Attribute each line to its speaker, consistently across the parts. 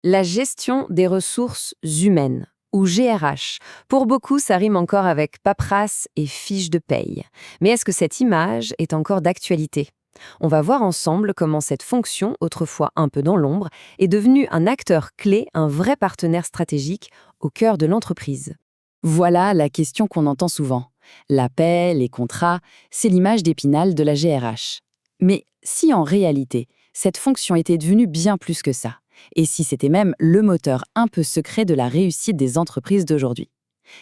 Speaker 1: La gestion des ressources humaines, ou GRH. Pour beaucoup, ça rime encore avec paperasse et fiche de paye. Mais est-ce que cette image est encore d'actualité? On va voir ensemble comment cette fonction, autrefois un peu dans l'ombre, est devenue un acteur clé, un vrai partenaire stratégique au cœur de l'entreprise.
Speaker 2: Voilà la question qu'on entend souvent. La paie, les contrats, c'est l'image d'Épinal de la GRH. Mais si en réalité, cette fonction était devenue bien plus que ça, et si c'était même le moteur un peu secret de la réussite des entreprises d'aujourd'hui?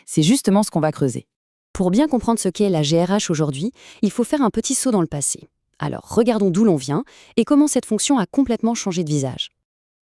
Speaker 2: C'est justement ce qu'on va creuser.
Speaker 3: Pour bien comprendre ce qu'est la GRH aujourd'hui, il faut faire un petit saut dans le passé. Alors, regardons d'où l'on vient et comment cette fonction a complètement changé de visage.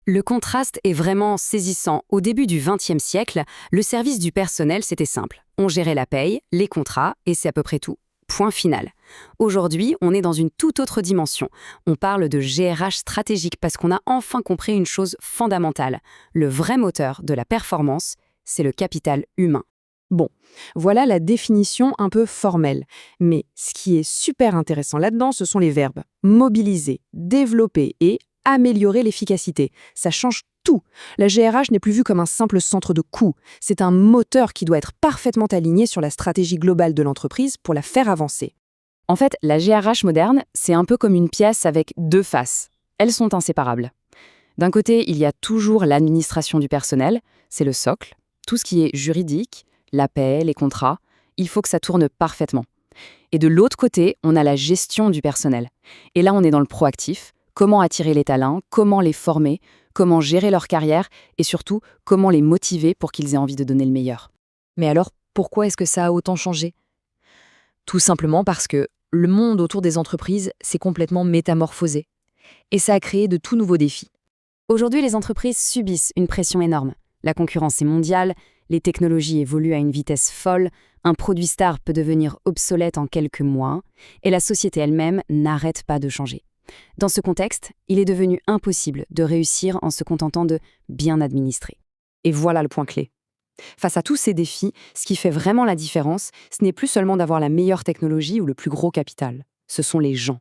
Speaker 3: Le contraste est vraiment saisissant. Au début du XXe siècle, le service du personnel, c'était simple. On gérait la paye, les contrats, et c'est à peu près tout. Point final. Aujourd'hui, on est dans une toute autre dimension. On parle de GRH stratégique parce qu'on a enfin compris une chose fondamentale. Le vrai moteur de la performance, c'est le capital humain.
Speaker 4: Bon, voilà la définition un peu formelle. Mais ce qui est super intéressant là-dedans, ce sont les verbes mobiliser, développer et améliorer l'efficacité. Ça change tout. La GRH n'est plus vue comme un simple centre de coûts. C'est un moteur qui doit être parfaitement aligné sur la stratégie globale de l'entreprise pour la faire avancer.
Speaker 2: En fait, la GRH moderne, c'est un peu comme une pièce avec deux faces. Elles sont inséparables. D'un côté, il y a toujours l'administration du personnel, c'est le socle. Tout ce qui est juridique, la paie, les contrats, il faut que ça tourne parfaitement. Et de l'autre côté, on a la gestion du personnel. Et là, on est dans le proactif. Comment attirer les talents, comment les former, comment gérer leur carrière et surtout, comment les motiver pour qu'ils aient envie de donner le meilleur.
Speaker 1: Mais alors, pourquoi est-ce que ça a autant changé? Tout simplement parce que le monde autour des entreprises s'est complètement métamorphosé. Et ça a créé de tout nouveaux défis.
Speaker 3: Aujourd'hui, les entreprises subissent une pression énorme. La concurrence est mondiale, les technologies évoluent à une vitesse folle, un produit star peut devenir obsolète en quelques mois, et la société elle-même n'arrête pas de changer. Dans ce contexte, il est devenu impossible de réussir en se contentant de bien administrer.
Speaker 1: Et voilà le point clé. Face à tous ces défis, ce qui fait vraiment la différence, ce n'est plus seulement d'avoir la meilleure technologie ou le plus gros capital. Ce sont les gens.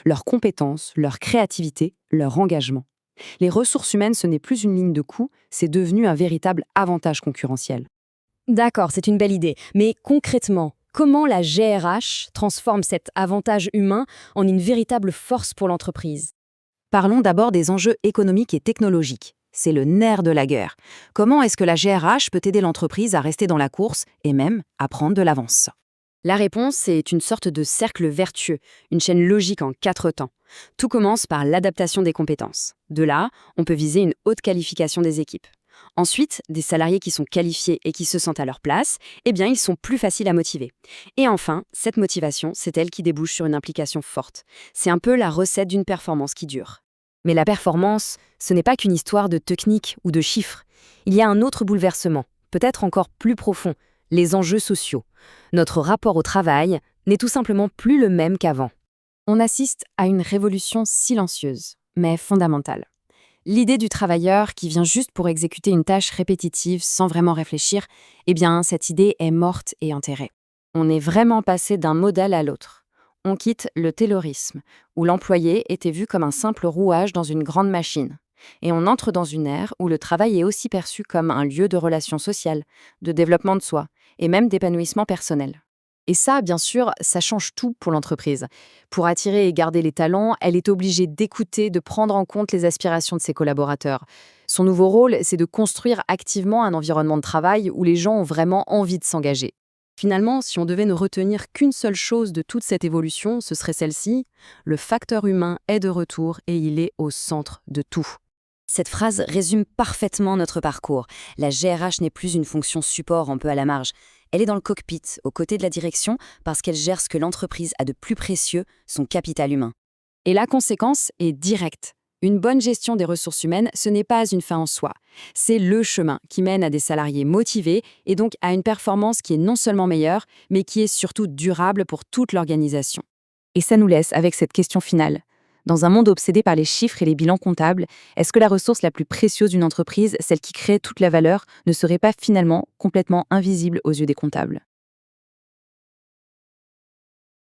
Speaker 1: Leurs compétences, leur créativité, leur engagement. Les ressources humaines, ce n'est plus une ligne de coût, c'est devenu un véritable avantage concurrentiel.
Speaker 3: D'accord, c'est une belle idée, mais concrètement, comment la GRH transforme cet avantage humain en une véritable force pour l'entreprise?
Speaker 5: Parlons d'abord des enjeux économiques et technologiques. C'est le nerf de la guerre. Comment est-ce que la GRH peut aider l'entreprise à rester dans la course et même à prendre de l'avance?
Speaker 3: La réponse est une sorte de cercle vertueux, une chaîne logique en 4 temps. Tout commence par l'adaptation des compétences. De là, on peut viser une haute qualification des équipes. Ensuite, des salariés qui sont qualifiés et qui se sentent à leur place, eh bien, ils sont plus faciles à motiver. Et enfin, cette motivation, c'est elle qui débouche sur une implication forte. C'est un peu la recette d'une performance qui dure.
Speaker 1: Mais la performance, ce n'est pas qu'une histoire de technique ou de chiffres. Il y a un autre bouleversement, peut-être encore plus profond, les enjeux sociaux. Notre rapport au travail n'est tout simplement plus le même qu'avant.
Speaker 2: On assiste à une révolution silencieuse, mais fondamentale. L'idée du travailleur qui vient juste pour exécuter une tâche répétitive sans vraiment réfléchir, eh bien, cette idée est morte et enterrée. On est vraiment passé d'un modèle à l'autre. On quitte le taylorisme, où l'employé était vu comme un simple rouage dans une grande machine. Et on entre dans une ère où le travail est aussi perçu comme un lieu de relations sociales, de développement de soi, et même d'épanouissement personnel. Et ça, bien sûr, ça change tout pour l'entreprise. Pour attirer et garder les talents, elle est obligée d'écouter, de prendre en compte les aspirations de ses collaborateurs. Son nouveau rôle, c'est de construire activement un environnement de travail où les gens ont vraiment envie de s'engager.
Speaker 4: Finalement, si on devait ne retenir qu'une seule chose de toute cette évolution, ce serait celle-ci. Le facteur humain est de retour et il est au centre de tout.
Speaker 3: Cette phrase résume parfaitement notre parcours. La GRH n'est plus une fonction support un peu à la marge. Elle est dans le cockpit, aux côtés de la direction, parce qu'elle gère ce que l'entreprise a de plus précieux, son capital humain.
Speaker 2: Et la conséquence est directe. Une bonne gestion des ressources humaines, ce n'est pas une fin en soi. C'est le chemin qui mène à des salariés motivés et donc à une performance qui est non seulement meilleure, mais qui est surtout durable pour toute l'organisation.
Speaker 5: Et ça nous laisse avec cette question finale. Dans un monde obsédé par les chiffres et les bilans comptables, est-ce que la ressource la plus précieuse d'une entreprise, celle qui crée toute la valeur, ne serait pas finalement complètement invisible aux yeux des comptables ?